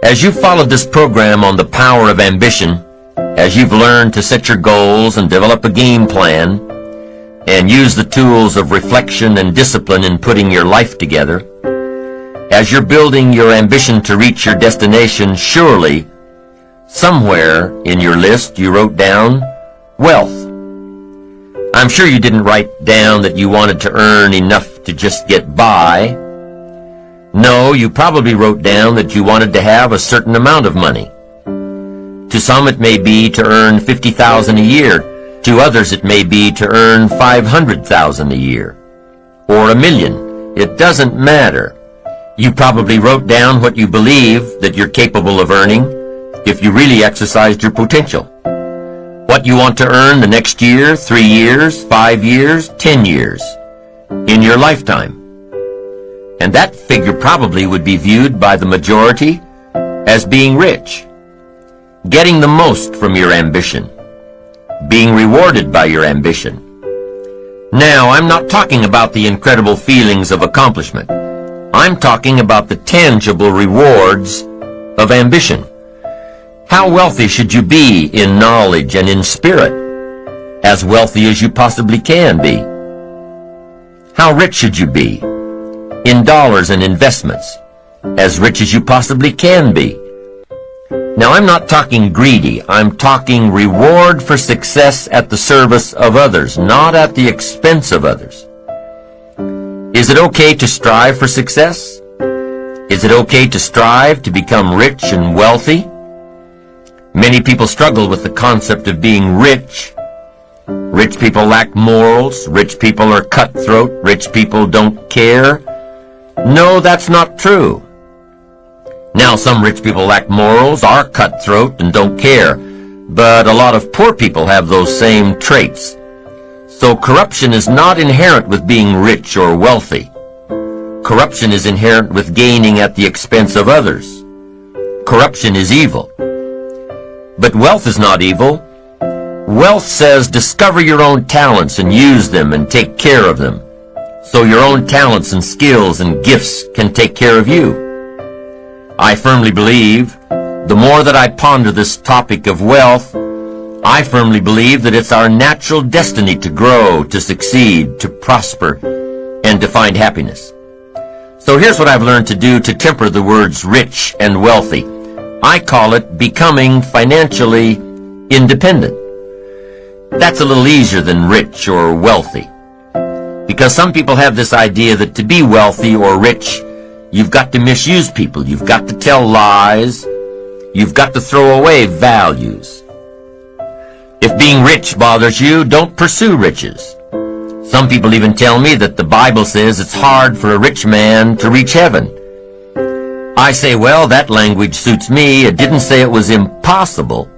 As you've followed this program on the power of ambition, as you've learned to set your goals and develop a game plan, and use the tools of reflection and discipline in putting your life together, as you're building your ambition to reach your destination, surely, somewhere in your list you wrote down wealth. I'm sure you didn't write down that you wanted to earn enough to just get by. No, you probably wrote down that you wanted to have a certain amount of money. To some it may be to earn $50,000 a year. To others it may be to earn $500,000 a year. Or $1 million. It doesn't matter. You probably wrote down what you believe that you're capable of earning if you really exercised your potential. What you want to earn the next year, 3 years, 5 years, 10 years, in your lifetime. And that figure probably would be viewed by the majority as being rich, getting the most from your ambition, being rewarded by your ambition. Now, I'm not talking about the incredible feelings of accomplishment. I'm talking about the tangible rewards of ambition. How wealthy should you be in knowledge and in spirit? As wealthy as you possibly can be. How rich should you be? In dollars and investments, as rich as you possibly can be. Now, I'm not talking greedy. I'm talking reward for success at the service of others, not at the expense of others. Is it okay to strive for success? Is it okay to strive to become rich and wealthy? Many people struggle with the concept of being rich. Rich people lack morals. Rich people are cutthroat. Rich people don't care. No, that's not true. Now, some rich people lack morals, are cutthroat, and don't care. But a lot of poor people have those same traits. So corruption is not inherent with being rich or wealthy. Corruption is inherent with gaining at the expense of others. Corruption is evil. But wealth is not evil. Wealth says discover your own talents and use them and take care of them, so your own talents and skills and gifts can take care of you. I firmly believe, the more that I ponder this topic of wealth, I firmly believe that it's our natural destiny to grow, to succeed, to prosper, and to find happiness. So here's what I've learned to do to temper the words rich and wealthy. I call it becoming financially independent. That's a little easier than rich or wealthy. Because some people have this idea that to be wealthy or rich, you've got to misuse people, you've got to tell lies, you've got to throw away values. If being rich bothers you, don't pursue riches. Some people even tell me that the Bible says it's hard for a rich man to reach heaven. I say, well, that language suits me. It didn't say it was impossible.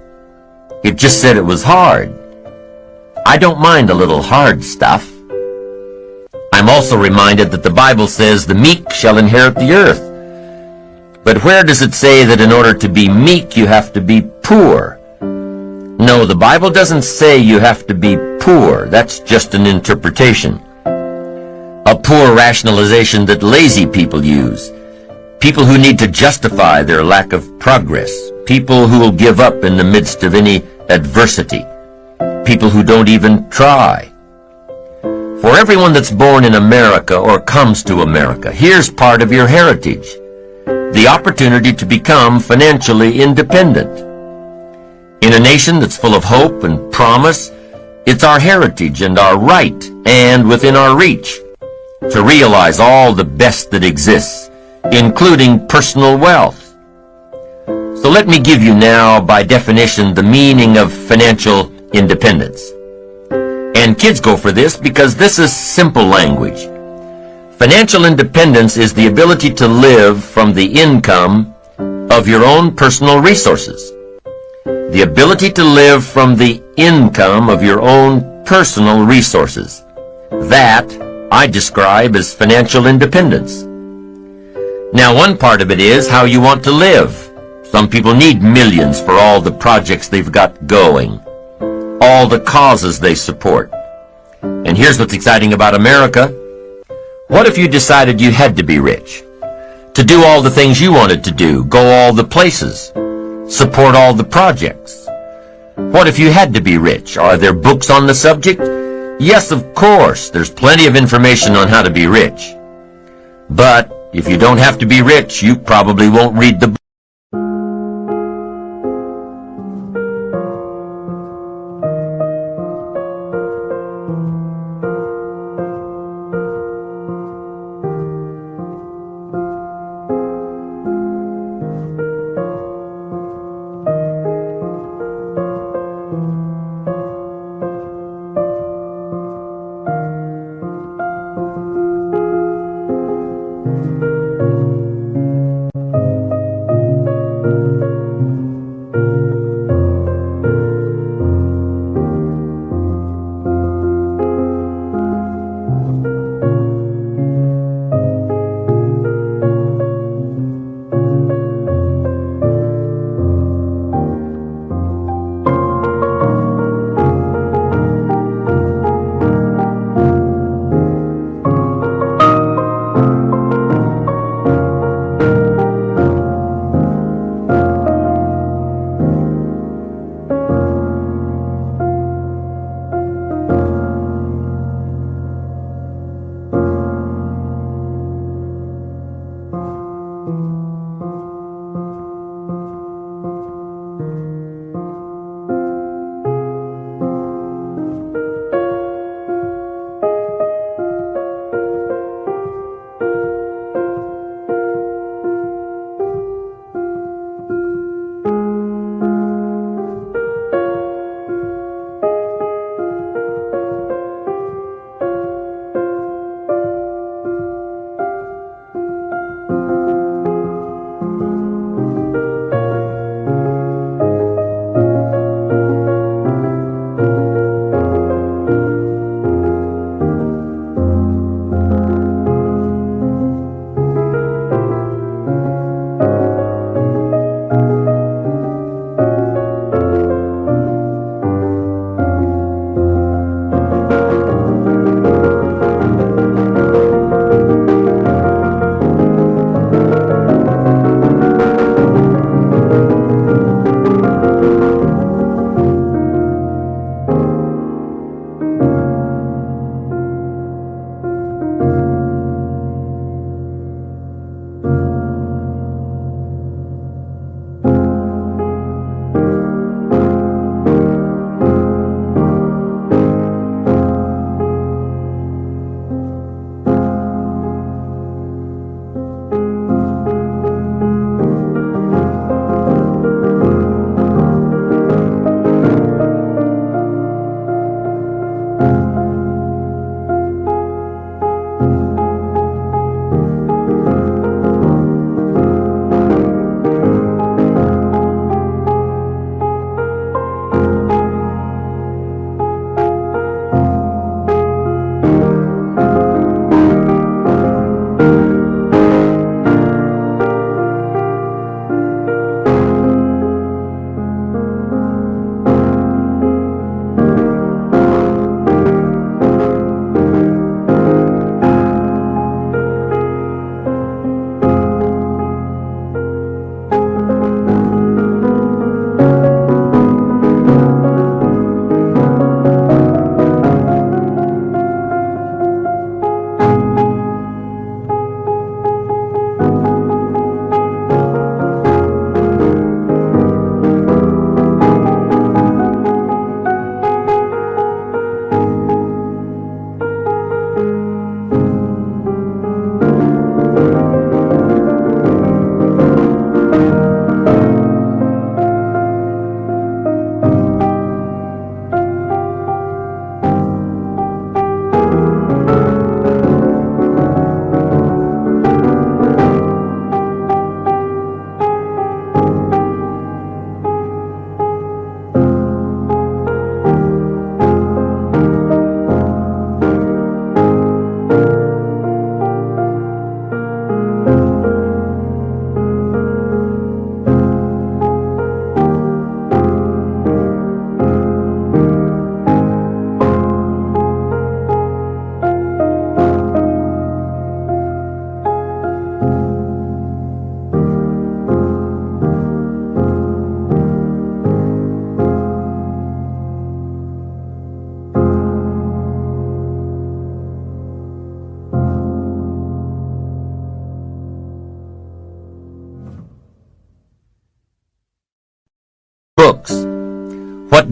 It just said it was hard. I don't mind a little hard stuff. I'm also reminded that the Bible says the meek shall inherit the earth. But where does it say that in order to be meek you have to be poor? No, the Bible doesn't say you have to be poor. That's just an interpretation. A poor rationalization that lazy people use. People who need to justify their lack of progress. People who will give up in the midst of any adversity. People who don't even try. For everyone that's born in America or comes to America, here's part of your heritage. The opportunity to become financially independent. In a nation that's full of hope and promise, it's our heritage and our right and within our reach to realize all the best that exists, including personal wealth. So let me give you now, by definition, the meaning of financial independence. And kids go for this because this is simple language. Financial independence is the ability to live from the income of your own personal resources. The ability to live from the income of your own personal resources. That I describe as financial independence. Now, one part of it is how you want to live. Some people need millions for all the projects they've got going, all the causes they support. And here's what's exciting about America. What if you decided you had to be rich? To to do all the things you wanted to do, go all the places, support all the projects. What if you had to be rich? Are there books on the subject? Yes, of course, there's plenty of information on how to be rich. But if you don't have to be rich, you probably won't read the book.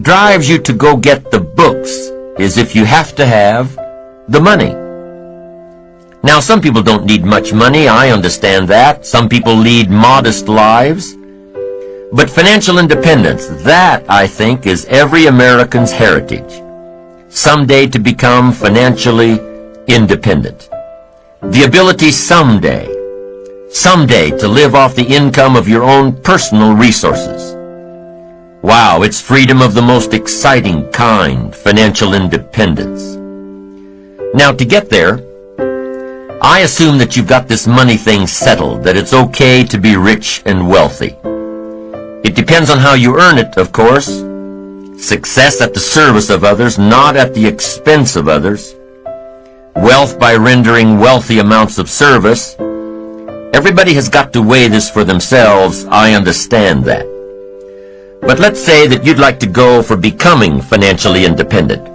what drives you to go get the books is if you have to have the money. Now, some people don't need much money. I understand that. Some people lead modest lives. But financial independence, that, I think, is every American's heritage. Someday to become financially independent. The ability someday to live off the income of your own personal resources. Wow, it's freedom of the most exciting kind, financial independence. Now, to get there, I assume that you've got this money thing settled, that it's okay to be rich and wealthy. It depends on how you earn it, of course. Success at the service of others, not at the expense of others. Wealth by rendering wealthy amounts of service. Everybody has got to weigh this for themselves. I understand that. But let's say that you'd like to go for becoming financially independent.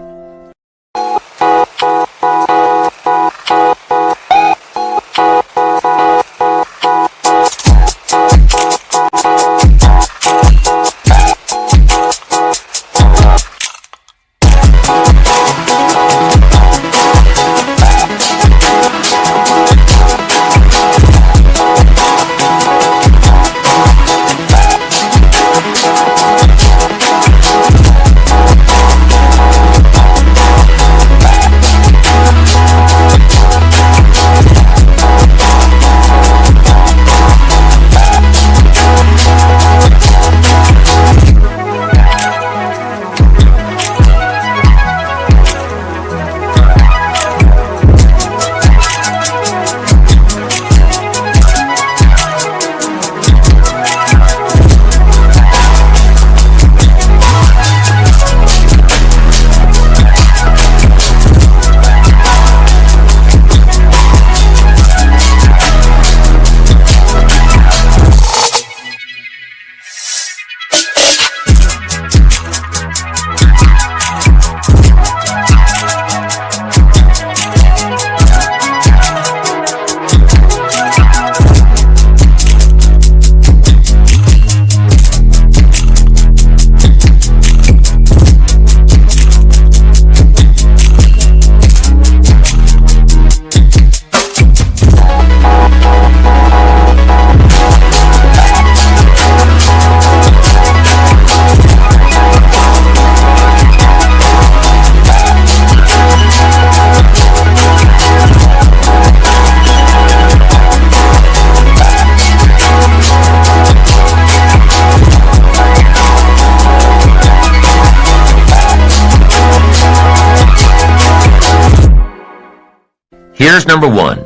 Here's number one.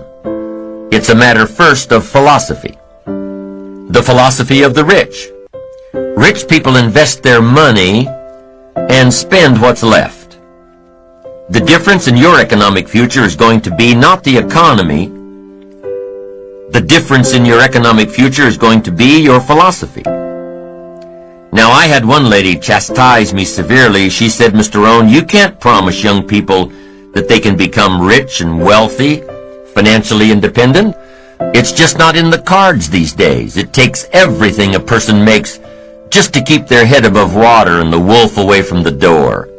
It's a matter first of philosophy. The philosophy of the rich. Rich people invest their money and spend what's left. The difference in your economic future is going to be not the economy. The difference in your economic future is going to be your philosophy. Now, I had one lady chastise me severely. She said, Mr. Rohn, you can't promise young people that they can become rich and wealthy, financially independent. It's just not in the cards these days. It takes everything a person makes just to keep their head above water and the wolf away from the door.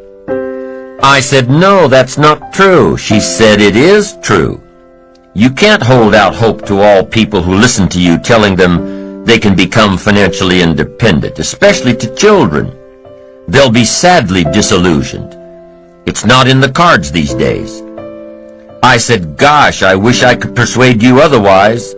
I said, no, that's not true. She said, it is true. You can't hold out hope to all people who listen to you telling them they can become financially independent, especially to children. They'll be sadly disillusioned. It's not in the cards these days. I said, gosh, I wish I could persuade you otherwise.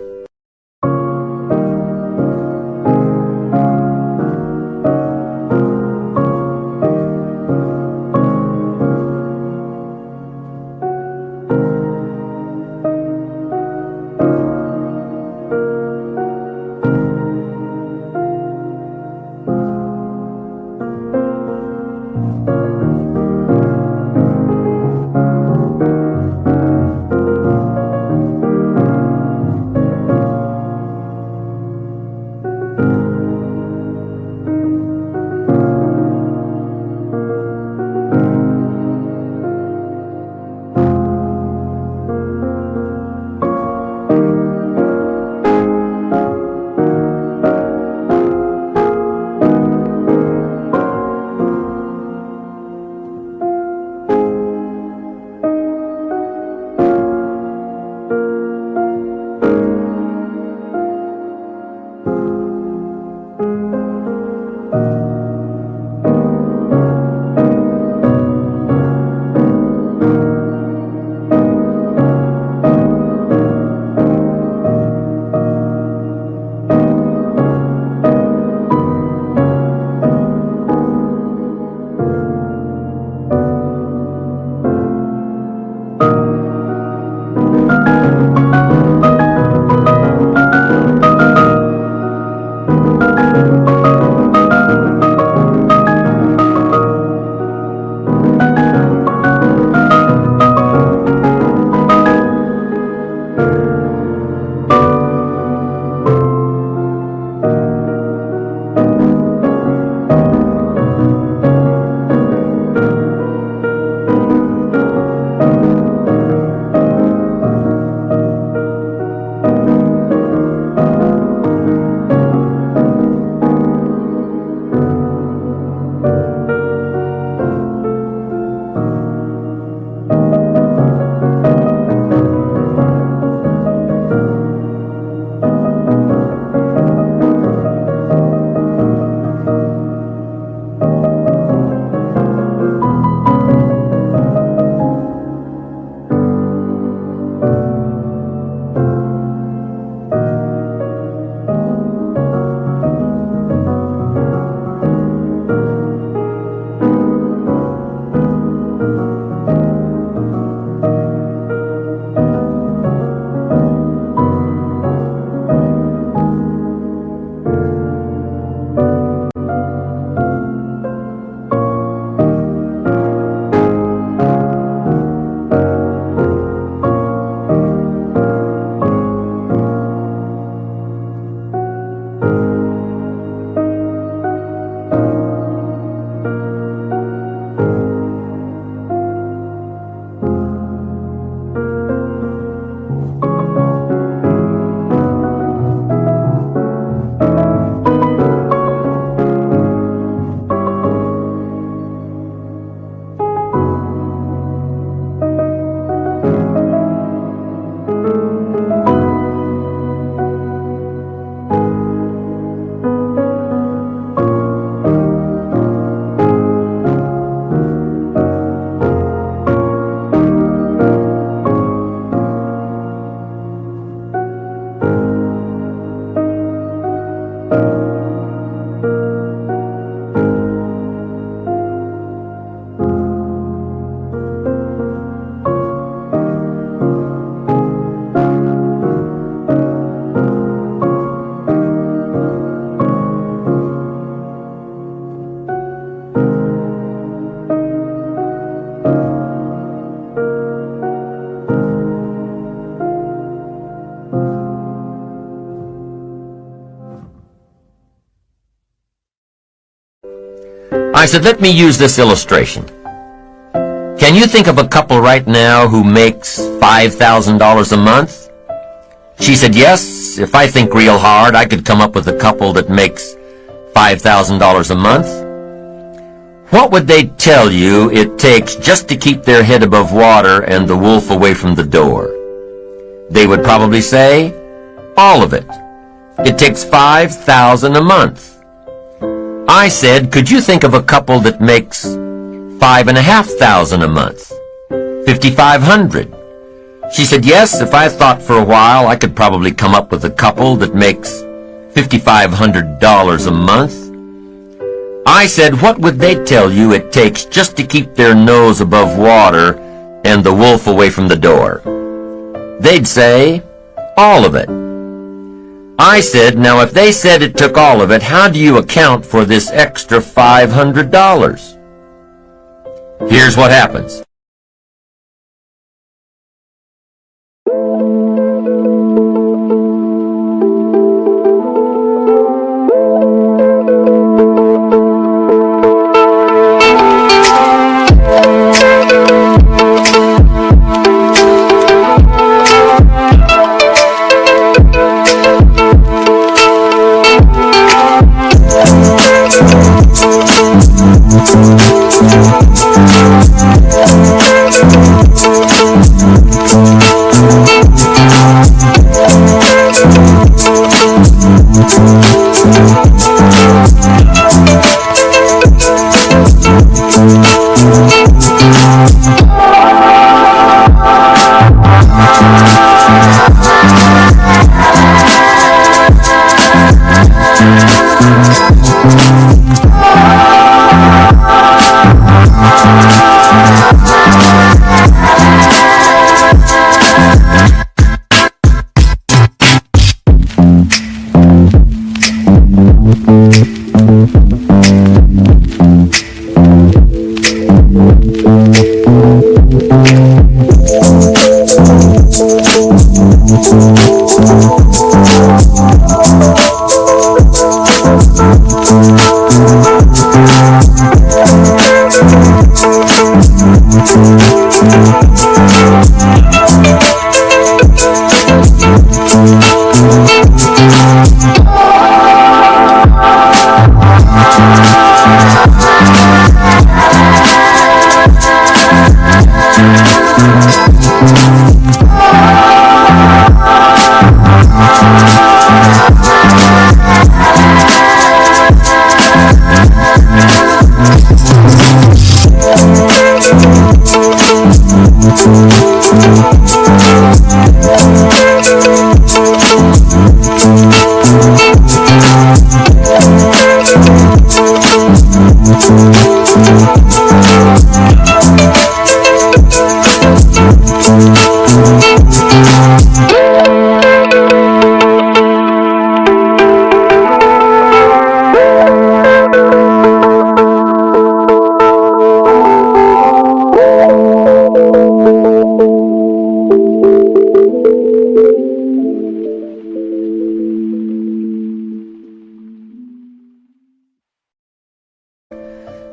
I said, let me use this illustration. Can you think of a couple right now who makes $5,000 a month? She said, yes, if I think real hard, I could come up with a couple that makes $5,000 a month. What would they tell you it takes just to keep their head above water and the wolf away from the door? They would probably say, all of it. It takes $5,000 a month. I said, could you think of a couple that makes $5,500 a month? $5,500. She said, yes, if I thought for a while, I could probably come up with a couple that makes $5,500 a month. I said, what would they tell you it takes just to keep their nose above water and the wolf away from the door? They'd say, all of it. I said, now if they said it took all of it, how do you account for this extra $500? Here's what happens.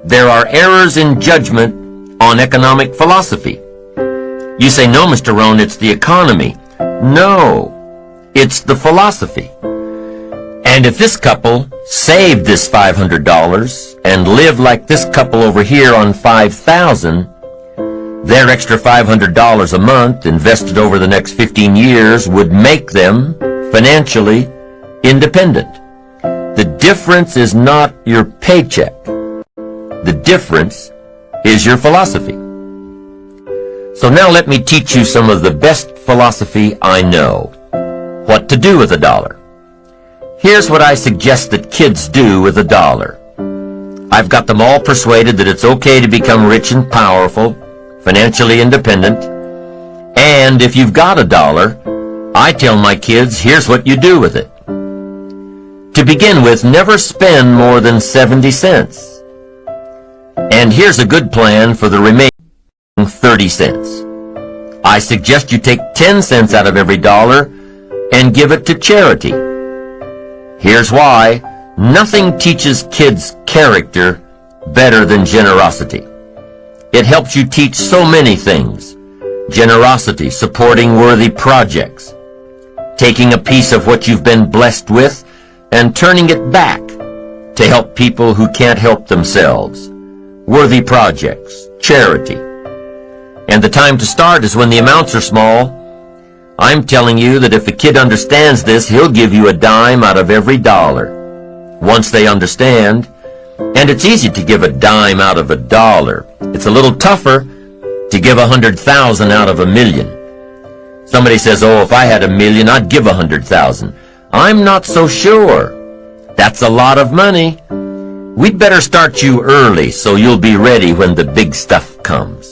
There are errors in judgment on economic philosophy. You say, no, Mr. Rohn, it's the economy. No, it's the philosophy. And if this couple saved this $500 and lived like this couple over here on $5,000, their extra $500 a month invested over the next 15 years would make them financially independent. The difference is not your paycheck. The difference is your philosophy. So now let me teach you some of the best philosophy I know. What to do with a dollar. Here's what I suggest that kids do with a dollar. I've got them all persuaded that it's okay to become rich and powerful, financially independent, and if you've got a dollar, I tell my kids, here's what you do with it. To begin with, never spend more than 70 cents. And here's a good plan for the remaining 30 cents. I suggest you take 10 cents out of every dollar and give it to charity. Here's why. Nothing teaches kids character better than generosity. It helps you teach so many things. Generosity, supporting worthy projects, taking a piece of what you've been blessed with and turning it back to help people who can't help themselves. Worthy projects, charity. And the time to start is when the amounts are small. I'm telling you that if a kid understands this, he'll give you a dime out of every dollar. Once they understand, and it's easy to give a dime out of a dollar. It's a little tougher to give 100,000 out of $1 million. Somebody says, oh, if I had $1 million, I'd give 100,000. I'm not so sure. That's a lot of money. We'd better start you early so you'll be ready when the big stuff comes.